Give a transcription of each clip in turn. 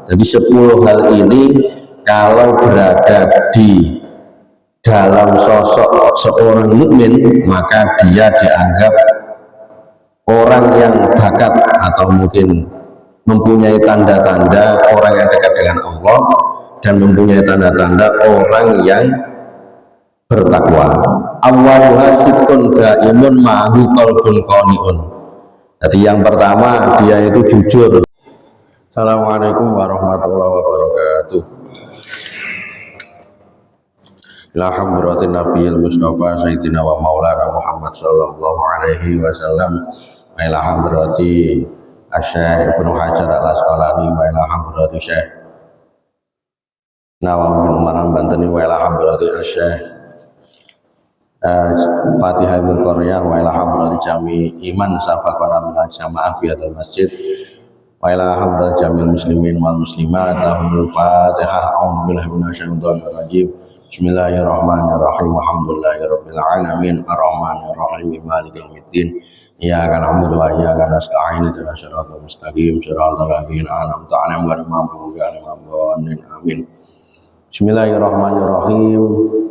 Jadi 10 hal ini kalau berada di dalam sosok seorang mukmin, maka dia dianggap orang yang bakat atau mungkin mempunyai tanda-tanda orang yang dekat dengan Allah dan mempunyai tanda-tanda orang yang bertakwa. Awwaluha sidqun daimun ma'ahu qalbun qani'un. Jadi yang pertama dia itu jujur. Assalamualaikum warahmatullahi wabarakatuh. Ila hadratin nabiyil mustafa sayyidina wa maulana Muhammad sallallahu alaihi wasallam, wa ila hadrati Asy-Syaikh Ibnu Hajar Al-Asqalani, wa ila hadrati Syekh Nawawi bin Umar Bantani, wa ila hadrati Asy-Syaikh Fatihah bin Qaryah, wa ila hadrati jami iman sabaqana min jamaah fi hadzal masjid, wa ila hadrati jamil muslimin wal muslimat. Lahumul Fatihah. A'udzu billahi minasyaitonir rajim. Bismillahirrahmanirrahim. Alhamdulillahirabbil alamin arrahmanir rahim maliki yaumiddin. Iyyaka na'budu wa iyyaka nasta'in ihdinas siratal mustaqim siratal ladzina an'amta 'alaihim ghairil maghdubi 'alaihim waladdallin. Amin. Bismillahirrahmanirrahim.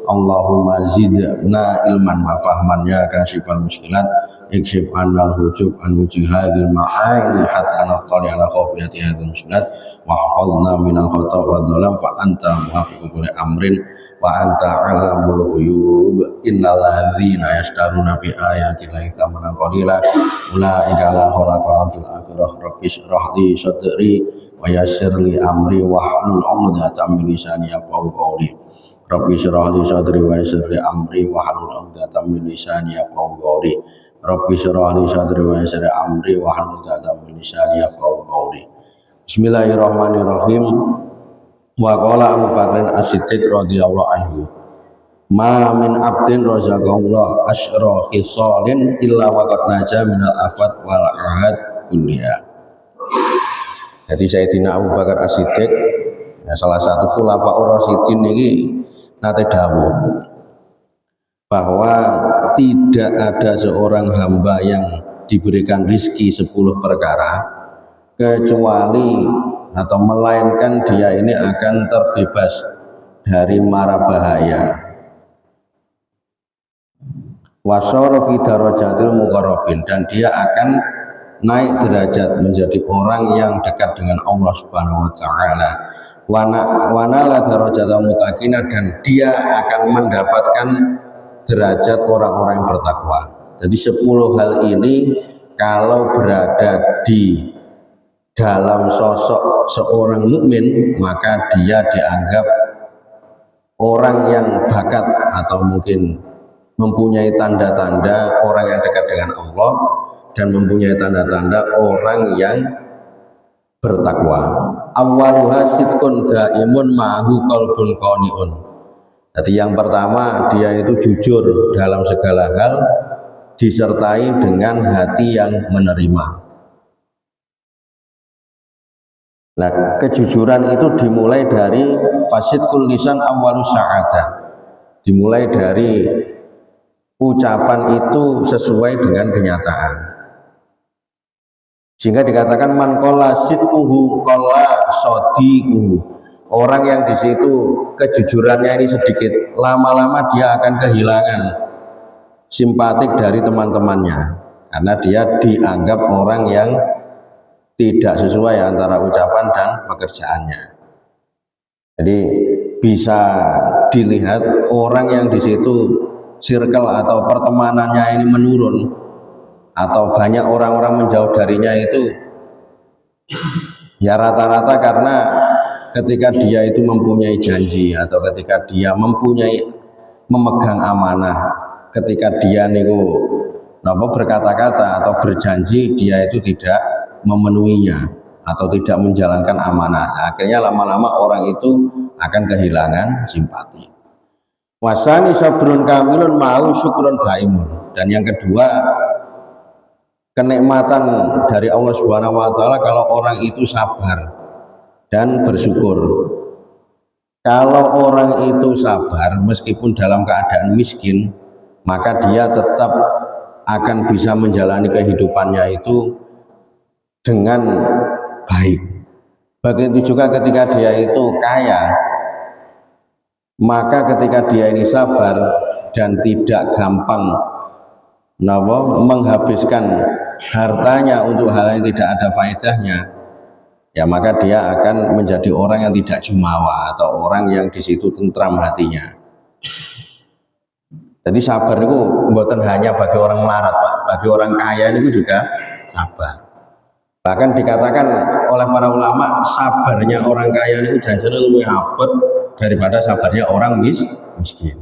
Allahumma zidna ilman wa fahman ya kashifal mushkilat ikshif annal hujub an wujihadil ma'ani hatta naqali ala khawfiyati hadil mushkilat wa hafadna minal khata' wa dhalam fa anta muwafiqu kulli amrin wa anta alamul ghuyub. Innal ladzina yashtaruna bi ayati llahi thamanan qalila ulaika la khalaqa fil akhirah rabbi shrah li sadri wa yassir li amri wa hlul 'uqdatam min lisani yafqahu qawli. Rabbi shrah li sadri wa yassir li amri wa hlul 'uqdatam min lisani yafqahu qawli. Rabbi shrah li sadri wa yassir li amri wa hlul 'uqdatam min lisani yafqahu qawli. Bismillahirrahmanirrahim. Wa qala Abu Bakr As-Siddiq radhiyallahu anhu, ma min abdin razaqahullah asyra khisalin illa waqad naja minal afat wal ahad kulliha. Jadi Sayyidina Abu Bakar As-Siddiq, ya, salah satu khulafaur rasyidin ini nate dawuh bahwa tidak ada seorang hamba yang diberikan rizki 10 perkara kecuali atau melainkan dia ini akan terbebas dari mara bahaya. Wasara fi darajatil muqarrabin, dan dia akan naik derajat menjadi orang yang dekat dengan Allah Subhanahu wa taala. Wanala darajatal muttaqina, dan dia akan mendapatkan derajat orang-orang yang bertakwa. Jadi 10 hal ini kalau berada di dalam sosok seorang mukmin, maka dia dianggap orang yang bakat atau mungkin mempunyai tanda-tanda orang yang dekat dengan Allah dan mempunyai tanda-tanda orang yang bertakwa. Awwaluha sidqun daimun ma'ahu qalbun qani'un. Jadi yang pertama dia itu jujur dalam segala hal disertai dengan hati yang menerima. Nah, kejujuran itu dimulai dari fasidqul lisan awwalus sa'adah. Dimulai dari ucapan itu sesuai dengan kenyataan. Sehingga dikatakan man qala sidquhu qala sadiquhu. Orang yang di situ kejujurannya ini sedikit, lama-lama dia akan kehilangan simpatik dari teman-temannya karena dia dianggap orang yang tidak sesuai antara ucapan dan pekerjaannya. Jadi bisa dilihat orang yang di situ circle atau pertemanannya ini menurun atau banyak orang-orang menjauh darinya itu ya rata-rata karena ketika dia itu mempunyai janji atau ketika dia memegang amanah, ketika dia niku berkata-kata atau berjanji dia itu tidak memenuhinya atau tidak menjalankan amanah. Nah, akhirnya lama-lama orang itu akan kehilangan simpati. Wasani sabrun kamilun mau syukrun daimun. Dan yang kedua, kenikmatan dari Allah Subhanahu wa taala kalau orang itu sabar dan bersyukur. Kalau orang itu sabar meskipun dalam keadaan miskin, maka dia tetap akan bisa menjalani kehidupannya itu dengan baik. Begitu juga ketika dia itu kaya, maka ketika dia ini sabar dan tidak gampang menghabiskan hartanya untuk hal yang tidak ada faedahnya, ya maka dia akan menjadi orang yang tidak jumawa atau orang yang di situ tentram hatinya. Jadi sabar itu bukan hanya bagi orang melarat, Pak, bagi orang kaya itu juga sabar. Bahkan dikatakan oleh para ulama, sabarnya orang kaya itu janjane lebih abot daripada sabarnya orang miskin.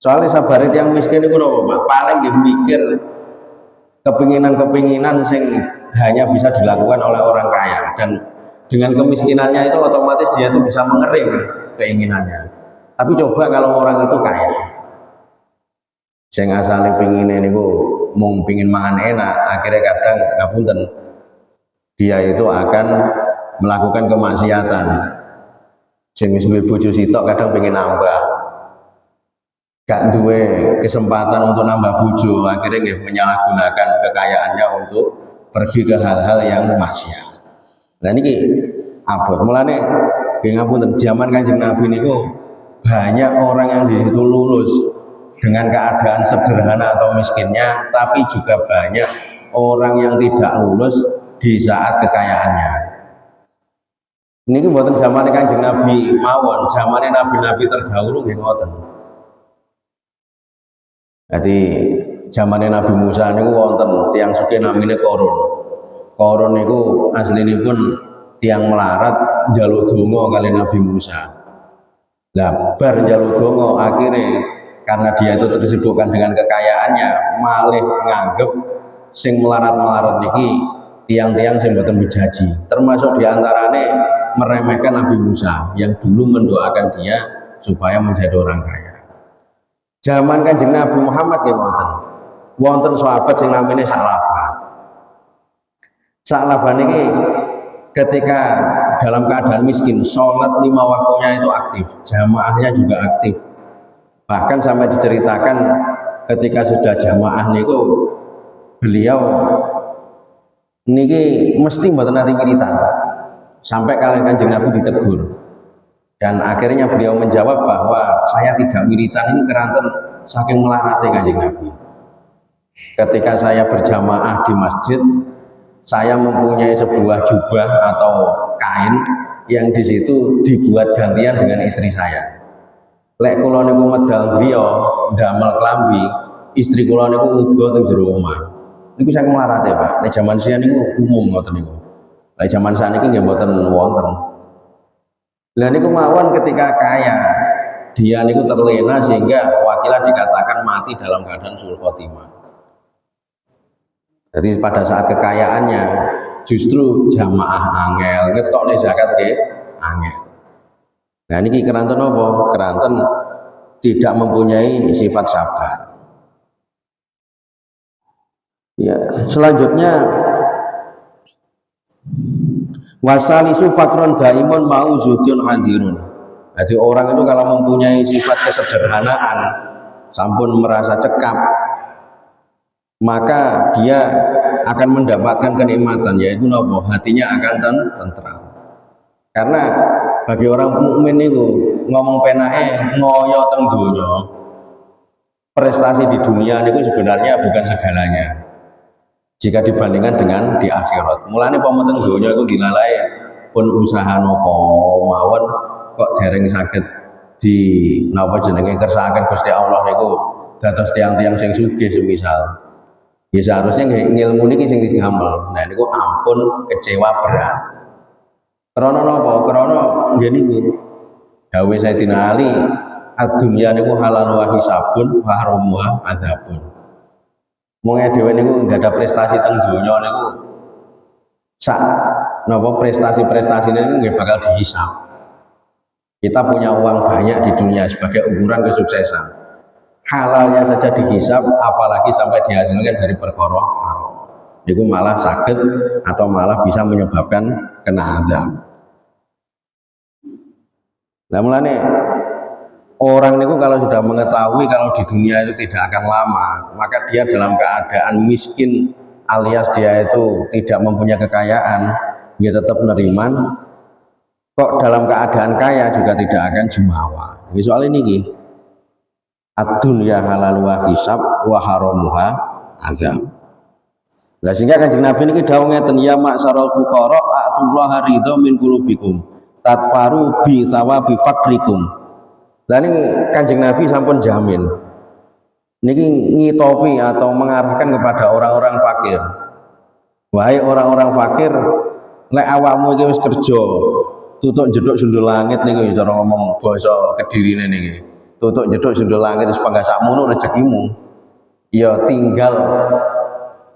Soalnya sabar itu yang miskin itu Pak, paling dia mikir kepinginan-kepinginan sing hanya bisa dilakukan oleh orang kaya, dan dengan kemiskinannya itu otomatis dia itu bisa mengering keinginannya. Tapi coba kalau orang itu kaya, sing asale pingine niku mung pingin mangan enak, akhirnya kadang ngapunten dia itu akan melakukan kemaksiatan. Sing wis duwe bojo sitok kadang pengen nambah, gak duwe kesempatan untuk nambah bojo, akhirnya nggih menyalahgunakan kekayaannya untuk pergi ke hal-hal yang maksiat. Nah niki abot. Mulane nggih ngapunten, zaman Kanjeng Nabi niku banyak orang yang di situ lulus dengan keadaan sederhana atau miskinnya, tapi juga banyak orang yang tidak lulus di saat kekayaannya. Ini buatan zaman Kanjeng Nabi mawon, zaman nabi-nabi terdahulu nggih ngoten. Jadi zaman Nabi Musa niku wonten tiyang sugih namine Korun. Korun niku aslinipun tiyang melarat njaluk donga kali Nabi Musa. Lah bar njaluk donga akhirnya karena dia itu tersibukkan dengan kekayaannya, malih nganggep sing melarat-melarat niki tiang-tiang sing mboten bejaji, termasuk diantarane meremehkan Nabi Musa yang dulu mendoakan dia supaya menjadi orang kaya. Zaman Kanjeng Nabi Muhammad nggih wonten sahabat sing namine Sa'labah. Sa'labah niki ketika dalam keadaan miskin, sholat 5 waktunya itu aktif, jamaahnya juga aktif. Bahkan sampai diceritakan ketika sudah jamaah niku beliau niki mesti mboten nate wiritan. Sampai kali Kanjeng Nabi ditegur. Dan akhirnya beliau menjawab bahwa saya tidak wiritan ini keranten saking melarate Kanjeng Nabi. Ketika saya berjamaah di masjid, saya mempunyai sebuah jubah atau kain yang di situ dibuat gantian dengan istri saya. Lek kula niku medal griya ndamel klambi, istri kula niku udo teng jero omah. Niku saking melarate, Pak. Nek jaman sian niku umum ngoten niku. Lek jaman saniki nggih mboten wonten. Lah niku mawon ketika kaya, dia niku terlena sehingga wakilah dikatakan mati dalam keadaan suul khotimah. Jadi pada saat kekayaannya justru jamaah angel, ngetokne zakat nggih angel. Nah ini keranten apa? Keranten tidak mempunyai sifat sabar. Ya, selanjutnya wasalisu fatrun daimun mau zuhdun hadirun. Jadi orang itu kalau mempunyai sifat kesederhanaan, sampun merasa cekap, maka dia akan mendapatkan kenikmatan, yaitu nopo, hatinya akan tentram. Karena bagi orang mukmin itu ngomong penake ngoyo teng donya, prestasi di dunia niku sebenarnya bukan segalanya jika dibandingkan dengan di akhirat. Mulane pameten donya iku dilalai pun usaha napa mawon kok dereng saged di napa jenenge kersakaken Gusti Allah niku dados tiang-tiang sing sugih semisal. Ya seharusnya ilmu niki sing didamel. Nah niku ampun kecewa berat. Krana napa? Krana nggih niku dawuh Sayyidina Ali, ad-dunya niku halal wa hisabun wa haramuha adzabun. Wong dhewe niku enggak ada prestasi teng donya niku sak napa prestasi-prestasine niku nggih bakal dihisab. Kita punya uang banyak di dunia sebagai ukuran kesuksesan. Halalnya saja dihisab, apalagi sampai dihasilkan dari perkara haram. Itu malah sakit atau malah bisa menyebabkan kena azab. Nah mulane orang itu kalau sudah mengetahui kalau di dunia itu tidak akan lama, maka dia dalam keadaan miskin alias dia itu tidak mempunyai kekayaan, dia tetap neriman, keadaan kaya juga tidak akan jumawa. Soal ini ki ad-dunya halal wa hisab wa haramuha azab. Lah sehingga Kanjeng Nabi niki dawuh ngeten, ya ma'syarul fuqara a'tullaha ridha min qulubikum tadfaru bi sawabi fakrikum. Lah ini Kanjeng Nabi sampun jamin niki ngitopi atau mengarahkan kepada orang-orang fakir. Wahai orang-orang fakir, lek awakmu iki wis kerja tutuk jeduk sundul langit niki cara ngomong basa Kedirine niki. Tutuk jeduk sundul langit wis pangga sakmono rezekimu. Ya tinggal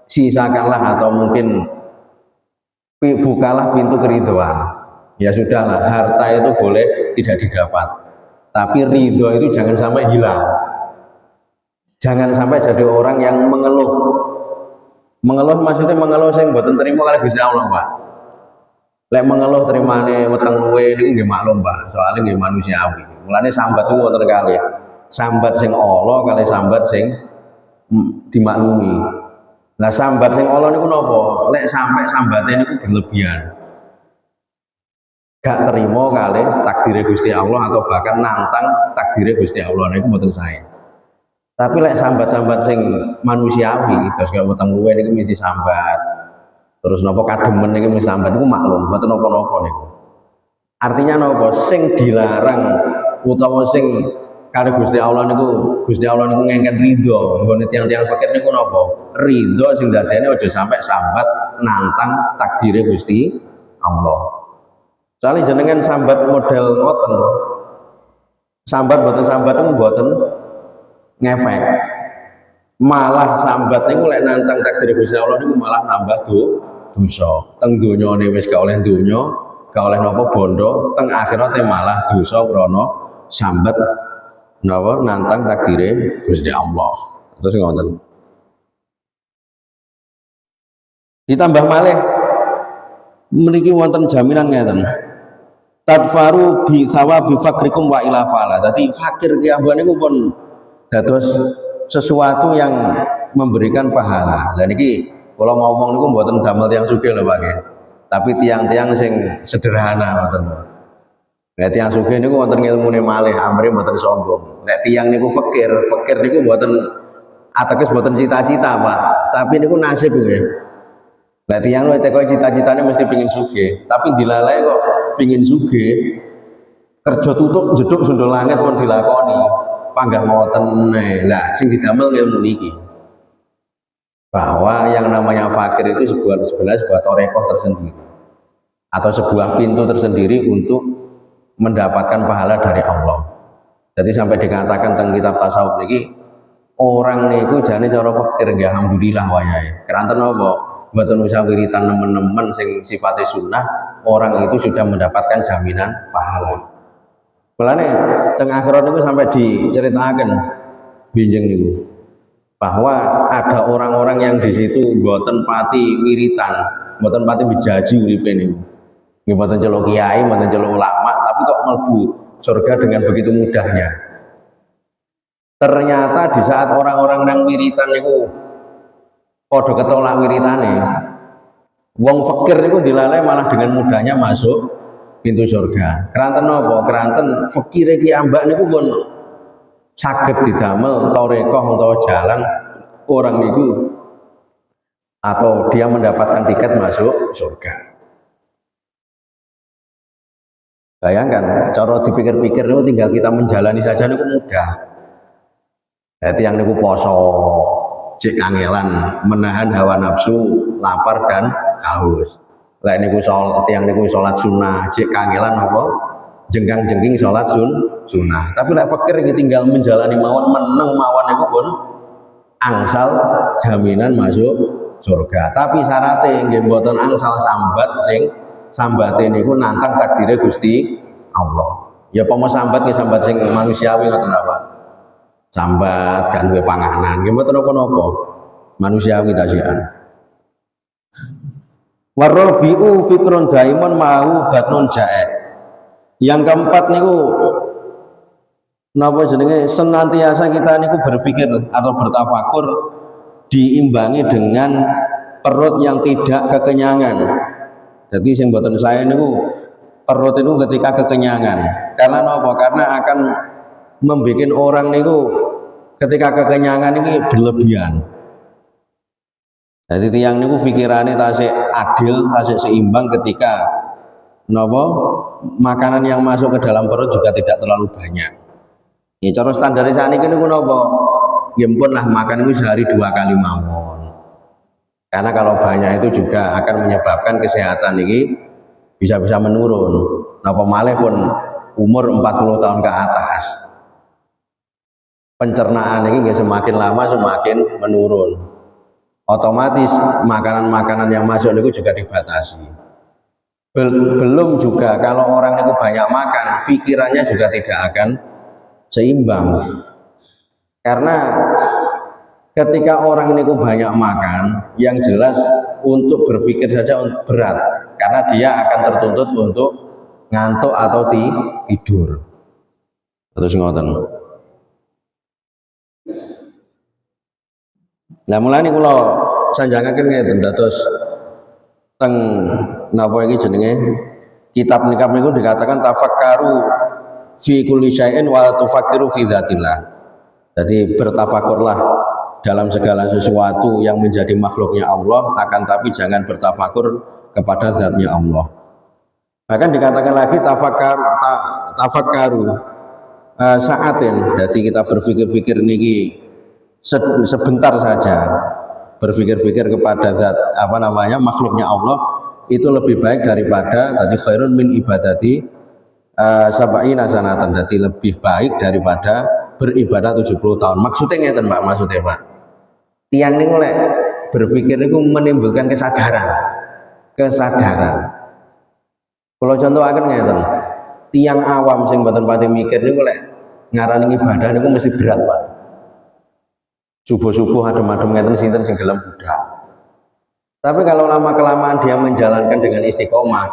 sisakanlah atau mungkin bukalah pintu keridhaan. Ya sudahlah, harta itu boleh tidak didapat, tapi ridho itu jangan sampai hilang. Jangan sampai jadi orang yang mengeluh. Mengeluh maksudnya mengeluh sing mboten terima kali Gusti Allah, Pak. Lek mengeluh terimane weteng luwe niku nggih maklum, Pak. Soalnya nggih manusiawi. Mulane sambat niku wonten kalih. Sambat sing ala kali sambat sing dimaklumi. Nah sambat sing Allah niku napa? Lek sampai sambate niku berlebihan. Gak terima kali takdire Gusti Allah atau bahkan nantang takdire Gusti Allah niku mboten sae. Tapi lek sambat-sambat sing manusiawi, terus kaya weteng luwe niku mesti sambat. Terus napa kademen niki mesti sambat niku maklum, mboten napa-napa niku. Artinya napa? Sing dilarang utawa sing kali Gusti Allah niku ngengken ridho nggone tiyang-tiyang fakir niku napa? Ridho sing dadene aja sampai sambat nantang takdire Gusti Allah. Soalnya jenengan sambat model ngoten. Sambat boten sambat niku boten ngefek. Malah sambat niku lek nantang takdire Gusti Allah niku malah nambah dosa. Teng donyane wis gak oleh donya, gak oleh napa bondo, teng akhirate malah dosa krana sambat napa nantang takdire Gusti Allah. Terus ngoten. Ditambah malih mriki wonten jaminan ngeten. Tadfaru bi sawabi fakrikum wa ila fala. Dadi fakir ki ambane niku pun dados sesuatu yang memberikan pahala. Lah niki kula ngomong niku mboten damel tiyang sugih lho Pak. Tapi tiang-tiang sing sederhana ngoten. Nek tiyang sugih niku wonten ngilmune malih, amrih mboten sombong. Nek tiyang niku fakir niku mboten ateges mboten cita-cita, Pak. Tapi niku nasib nggih. Nek tiyang luwih teko cita-citane mesti pengin sugih, tapi dilalai kok pengin sugih. Kerja tutuk jeduk sundul langit pun dilakoni. Panggah ngoten lah sing didamel ilmu niki. Bahwa yang namanya fakir itu sebenarnya sebuah torekoh tersendiri atau sebuah pintu tersendiri untuk mendapatkan pahala dari Allah. Jadi sampai dikatakan tentang kitab tasawuf niki orang niku jane cara fakir nggih alhamdulillah wayahe. Keranten apa? Mboten usah wiritan nemen-nemen sing sifatnya sunnah, orang itu sudah mendapatkan jaminan pahala. Mulane teng akhirat niku sampai diceritakan binjeng niku bahwa ada orang-orang yang di situ mboten pati wiritan, mboten pati bijaji uripe niku. Nggih mboten celuk kiai, mboten celuk ulama, tapi kok mlebu surga dengan begitu mudahnya. Ternyata di saat orang-orang nang wiritan niku padha ketolak wiritane, wong fakir niku dilalai malah dengan mudahnya masuk pintu surga. Keranten napa? Keranten fakire ki ambak niku pun saged didamel torekoh utawa jalan orang niku atau dia mendapatkan tiket masuk surga. Bayangkan, cara dipikir-pikir niku tinggal kita menjalani saja niku mudah. Tiyang niku poso, cek kangelan menahan hawa nafsu, lapar dan haus. Lek niku tiyang niku salat sunnah, cek kangelan apa? Jengkang-jengking salat sunnah. Tapi lek fakir iki tinggal menjalani mawon meneng mawon niku pun angsal jaminan masuk surga. Tapi syaratnya nggih mboten angsal sambat sing sambate niku nantang takdire Gusti Allah. Ya pomo sambat nggih sambat sing manusiawi ngoten apa? Sambat kan duwe panganan, nggih mboten napa-napa. Manusiawi dasian. Warabi'u fikrun daiman mau batnun jae. Yang keempat niku napa jenenge senantiasa kita niku berpikir atau bertafakur diimbangi dengan perut yang tidak kekenyangan. Jadi sing mboten saya niku perut itu ketika kekenyangan. Karena apa? Karena akan membuat orang niku ketika kekenyangan ini berlebihan. Jadi tiang niku pikirannya tasik adil, tasik seimbang ketika nopo makanan yang masuk ke dalam perut juga tidak terlalu banyak. Ya cara standarisasi ini niku nopo? Ya pun lah makan itu sehari 2 kali mawon. Karena kalau banyak itu juga akan menyebabkan kesehatan ini bisa-bisa menurun. Napa malih pun umur 40 tahun ke atas. Pencernaan ini semakin lama semakin menurun. Otomatis makanan-makanan yang masuk itu juga dibatasi. Belum juga kalau orang itu banyak makan, pikirannya juga tidak akan seimbang. Karena ketika orang itu banyak makan, yang jelas untuk berpikir saja berat, karena dia akan tertuntut untuk ngantuk atau tidur. Terus ngoten. Nah mulai ini kalau sanjangaken ngeten dados teng napa iki jenenge kitab nikah niku dikatakan tafakkaru fi kulli syai'in wa tufakkiru fi dzatillah. Jadi bertafakurlah dalam segala sesuatu yang menjadi makhluknya Allah, akan tapi jangan bertafakur kepada zatnya Allah. Bahkan dikatakan lagi tafakkaru saatin. Jadi kita berpikir-pikir niki sebentar saja, berpikir-pikir kepada zat makhluknya Allah itu lebih baik daripada tadi khairun min ibadati sab'ina sanatan. Jadi lebih baik daripada beribadah 70 tahun. Maksudnya ngeten Pak, maksudnya Pak. Tiang ini oleh berpikir itu menimbulkan kesadaran. Kalau contoh akan ngeten, tiang awam sing mboten pati mikir niku lek ngarani ibadah niku mesti berat Pak. Subuh-subuh adem-adem ngeten sinten sing gelem budal. Tapi kalau lama-kelamaan dia menjalankan dengan istiqomah,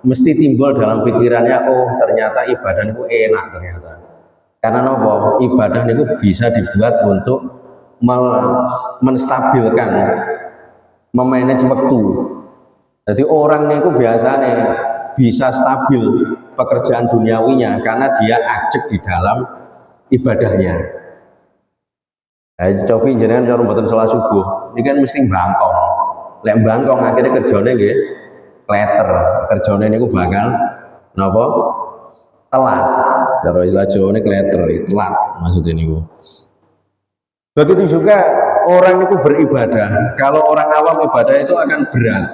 mesti timbul dalam pikirannya, oh ternyata ibadah itu enak ternyata. Karena nopo? Ibadah itu bisa dibuat untuk menstabilkan, memanage waktu. Jadi orang itu biasanya bisa stabil pekerjaan duniawinya karena dia ajek di dalam ibadahnya. Nah, coba jenengan cara mboten salat subuh, ini kan mesti bangkong. Lek bangkong akhirnya kerjane nggih kleter. Kerjane niku bakal napa? Telat. Cara istilah Jawane kleter, telat maksudnya niku. Begitu juga orang itu beribadah. Kalau orang awam ibadah itu akan berat.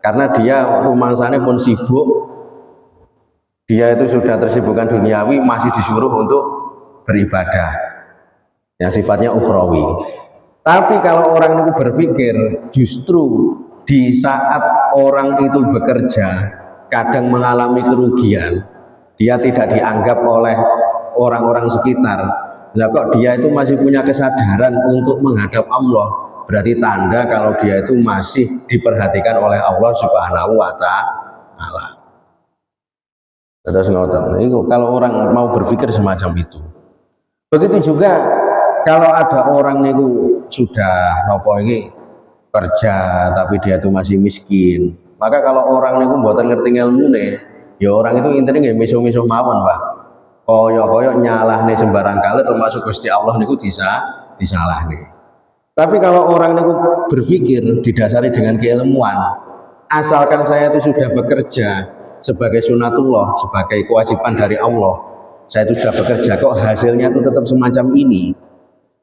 Karena dia rumangsane pun sibuk. Dia itu sudah tersibukkan duniawi, masih disuruh untuk beribadah yang sifatnya ukhrawi. Tapi kalau orang itu berpikir, justru di saat orang itu bekerja kadang mengalami kerugian, dia tidak dianggap oleh orang-orang sekitar. Lah kok dia itu masih punya kesadaran untuk menghadap Allah, berarti tanda kalau dia itu masih diperhatikan oleh Allah Subhanahu wa taala. Terus ngoten. Itu kalau orang mau berpikir semacam itu. Begitu juga kalau ada orang niku sudah nopo iki kerja tapi dia itu masih miskin, maka kalau orang niku mboten ngerti ilmune, ya orang itu intinya nggih miso-miso mawon, Pak. Koyok-koyok nyalahne sembarang kali termasuk Gusti Allah niku disalahne. Tapi kalau orang niku berpikir didasari dengan keilmuan, asalkan saya itu sudah bekerja sebagai sunatullah, sebagai kewajiban dari Allah, saya itu sudah bekerja kok hasilnya itu tetap semacam ini,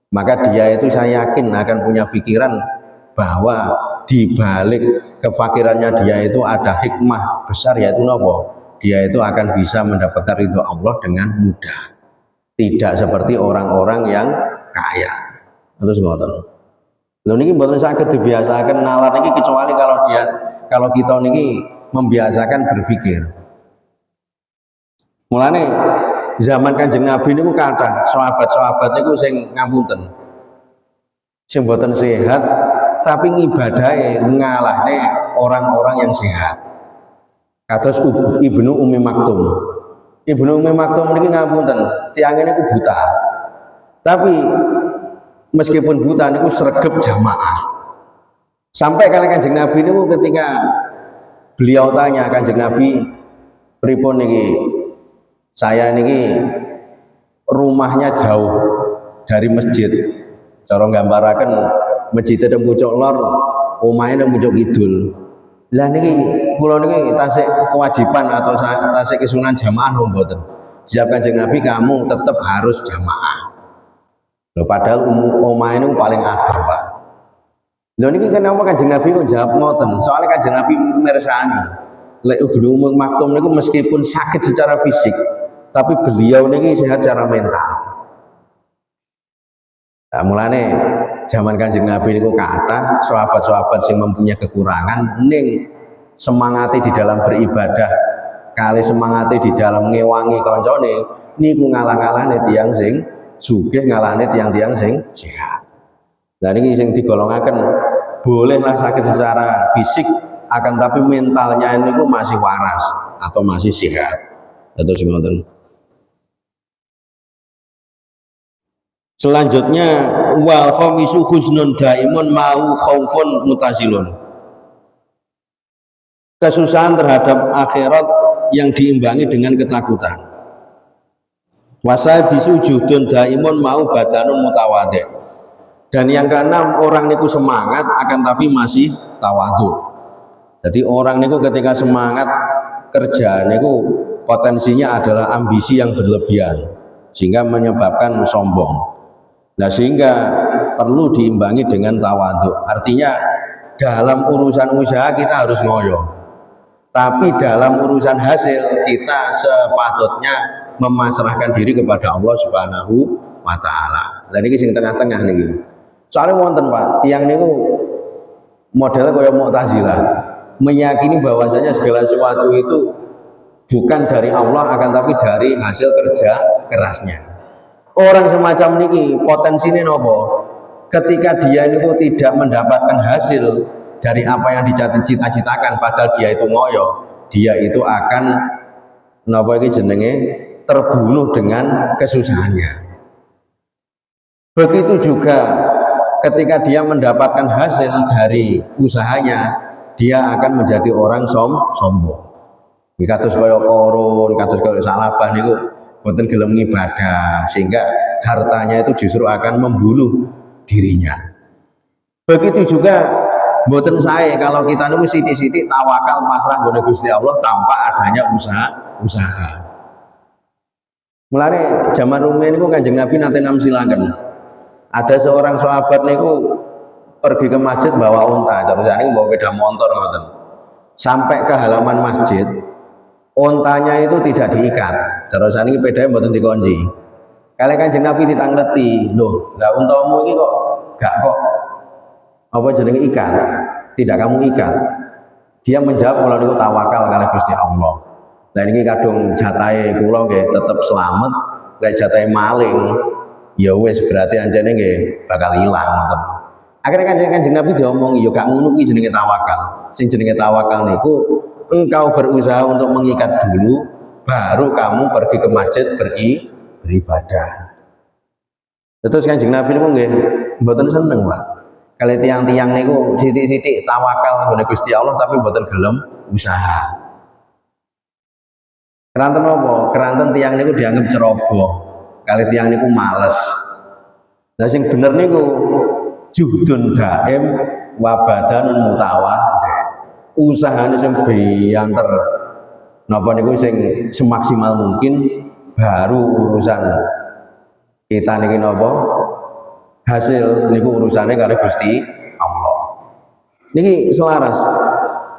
maka dia itu saya yakin akan punya pikiran bahwa di balik kefakirannya dia itu ada hikmah besar, yaitu nopo? Dia itu akan bisa mendapatkan ridho Allah dengan mudah. Tidak seperti orang-orang yang kaya. Terus ngoten. Lho niki mboten saged dibiasakan nalar niki kecuali kalau kita niki membiasakan berpikir. Mulane zaman Kanjeng Nabi niku kathah sahabat-sahabat niku sing ngapunten. Sing mboten sehat tapi ngibadahe ngalahne orang-orang yang sehat. Kados Ibnu Ummi Maktum. Ibnu Ummi Maktum niki ngapunten, tiyang niku buta. Tapi meskipun buta niku sregep jamaah. Sampai kali Kanjeng Nabi niku ketika beliau tanya Kanjeng Nabi, pripun niki saya niki rumahnya jauh dari masjid. Cara nggambaraken masjid teng pucuk lor, omahe teng pucuk kidul. Lah niki kula niki tasik kewajiban atau tasik kesunahan jamaah napa mboten? Siap Kanjeng Nabi kamu tetap harus jamaah. Loh, padahal omahe niku paling adem, Pak. Lho niki kenapa Kanjeng Nabi kok jawab ngoten? Soalnya Kanjeng Nabi mirsani lek Ibnu Umm Maktum niku meskipun sakit secara fisik, tapi beliau niki sehat secara mental. Nah, mulane zaman Kanjeng Nabi niku kathah sahabat-sahabat sing mempunyai kekurangan ning semangati di dalam beribadah kali semangati di dalam ngewangi kancane niku ngalah-ngalahne tiyang sing sugih ngalahne tiang-tiang sing sehat. Nah ini yang digolongaken bolehlah sakit secara fisik akan tapi mentalnya ini masih waras atau masih sehat. Terus ngoten. Selanjutnya wal khamisu husnun daimun mau khaufun mutasilun. Kesusahan terhadap akhirat yang diimbangi dengan ketakutan. Wasa disujudun daimun mau badanun mutawadi. Dan yang keenam orang niku semangat akan tapi masih tawadu. Jadi orang niku ketika semangat kerja niku potensinya adalah ambisi yang berlebihan sehingga menyebabkan sombong. Nah sehingga perlu diimbangi dengan tawadu. Artinya dalam urusan usaha kita harus ngoyo. Tapi dalam urusan hasil kita sepatutnya memasrahkan diri kepada Allah Subhanahu wa taala. Lah niki sing tengah-tengah niki. Soalnya wonten Pak, tiang niku modelnya kaya Mu'tazilah, meyakini bahwasanya segala sesuatu itu bukan dari Allah akan tapi dari hasil kerja kerasnya. Orang semacam niki potensinya nopo? Ketika dia niku tidak mendapatkan hasil dari apa yang dicita-citakan padahal dia itu ngoyo, dia itu akan napa iki jenenge terbunuh dengan kesusahannya. Begitu juga ketika dia mendapatkan hasil dari usahanya, dia akan menjadi orang sombong. Iki kados kaya korun, kados kaya salabah niku boten gelem ngibadah sehingga hartanya itu justru akan membunuh dirinya. Begitu juga mboten sae kalau kita niku sithik-sithik tawakal pasrah nggone Gusti Allah tanpa adanya usaha. Mulane zaman rumiyin niku Kanjeng Nabi nate namsilaken. Ada seorang sahabat niku pergi ke masjid bawa unta, terus niku bawa sepeda motor ngoten. Sampai ke halaman masjid, untanya itu tidak diikat. Terus niki pedhae mboten dikunci. Kali Kanjeng Nabi ditangleti, "Loh, lah untamu iki kok gak kok apa jenenge ikan, tidak kamu ikan." Dia menjawab kula niku tawakal kali Gusti Allah. Lah niki kadung jatahe kula nggih tetep selamat, lek jatahe maling ya wis berarti anjene nggih bakal ilang ngoten. Akhirnya Kanjeng Nabi diomongi ya gak ngono kuwi jenenge tawakal. Sing jenenge tawakal niku engkau berusaha untuk mengikat dulu baru kamu pergi ke masjid beribadah. Terus Kanjeng Nabi niku nggih mboten seneng, Pak. Kalau tiang-tiang niku sithik-sithik tawakal nggone Gusti Allah tapi mboten gelem usaha. Keranten apa? Keranten tiang niku dianggap ceroboh. Kalau tiang niku males. Nah sing bener niku juhdun daim wa badanun mutawaddi. Usahane sing bianter napa niku sing semaksimal mungkin baru urusan kita niki napa hasil niku urusannya kali Gusti Allah. Niki selaras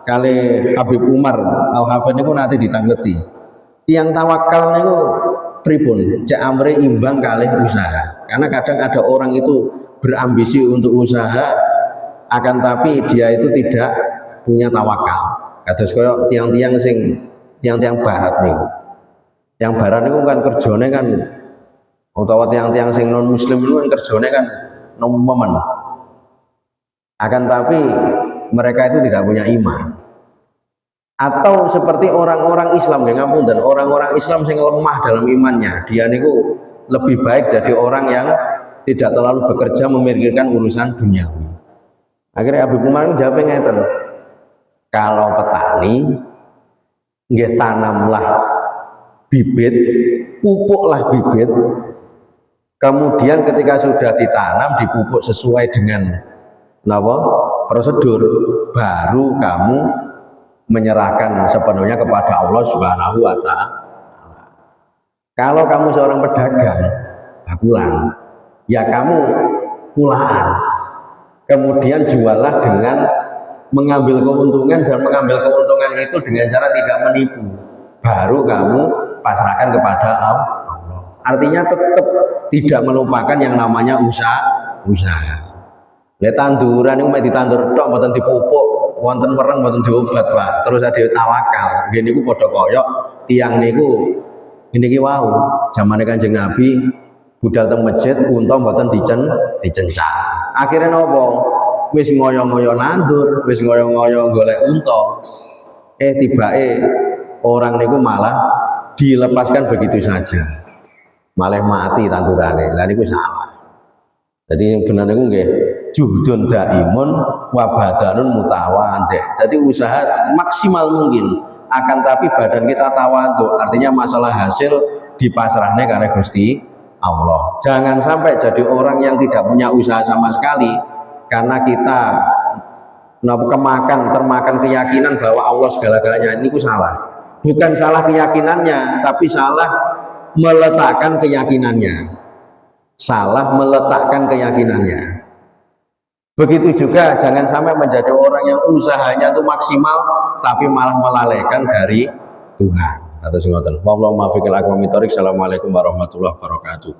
kali Habib Umar Al-Hafidh niku nanti ditangleti. Tiang tawakal niku pripun? Cek amre imbang kali usaha. Karena kadang ada orang itu berambisi untuk usaha akan tapi dia itu tidak punya tawakal. Kados kaya tiang-tiang sing tiang-tiang barat niku. Yang barat niku kan kerjane kan utawa tiang-tiang sing non muslim itu kan kerjane kan nomen. Akan tapi mereka itu tidak punya iman. Atau seperti orang-orang Islam yang ngapunten, orang-orang Islam sing lemah dalam imannya, dia niku lebih baik jadi orang yang tidak terlalu bekerja memikirkan urusan duniawi. Akhirnya Habib Umar jawab ngeten, kalau petani nggih tanamlah bibit, pupuklah bibit. Kemudian ketika sudah ditanam, dipupuk sesuai dengan prosedur, baru kamu menyerahkan sepenuhnya kepada Allah Subhanahu wa Ta'ala. Kalau kamu seorang pedagang bakulan, ya kamu kulaan, kemudian jualah dengan mengambil keuntungan, dan mengambil keuntungan itu dengan cara tidak menipu, baru kamu pasrahkan kepada Allah. Artinya tetap tidak melupakan yang namanya usaha. Lek tanduran itu mek ditandur tok mboten dipupuk, wonten wereng mboten diobat, Pak. Terus ada tawakal. Nggih niku padha kaya tiyang niku niki wau, zamane Kanjeng Nabi budal teng masjid, unta mboten dicencak. Akhirnya napa? Wis ngoyo-ngoyo nandur, wis ngoyo-ngoyo golek unta. Tibake orang niku malah dilepaskan begitu saja. Malah mati tandurane. Lah niku salah. Jadi benar niku nggih juhdun daimun wa badanun mutawaddi. Jadi usaha maksimal mungkin, akan tapi badan kita tawadhu. Artinya masalah hasil dipasrahne karena Gusti Allah. Jangan sampai jadi orang yang tidak punya usaha sama sekali karena kita termakan keyakinan bahwa Allah segala-galanya. Ini salah. Bukan salah keyakinannya, tapi salah meletakkan keyakinannya. Salah meletakkan keyakinannya. Begitu juga jangan sampai menjadi orang yang usahanya itu maksimal tapi malah melalaikan dari Tuhan. Atas ngoten. Wallahu muwaffiq ila aqwamit thoriq. Assalamualaikum warahmatullahi wabarakatuh.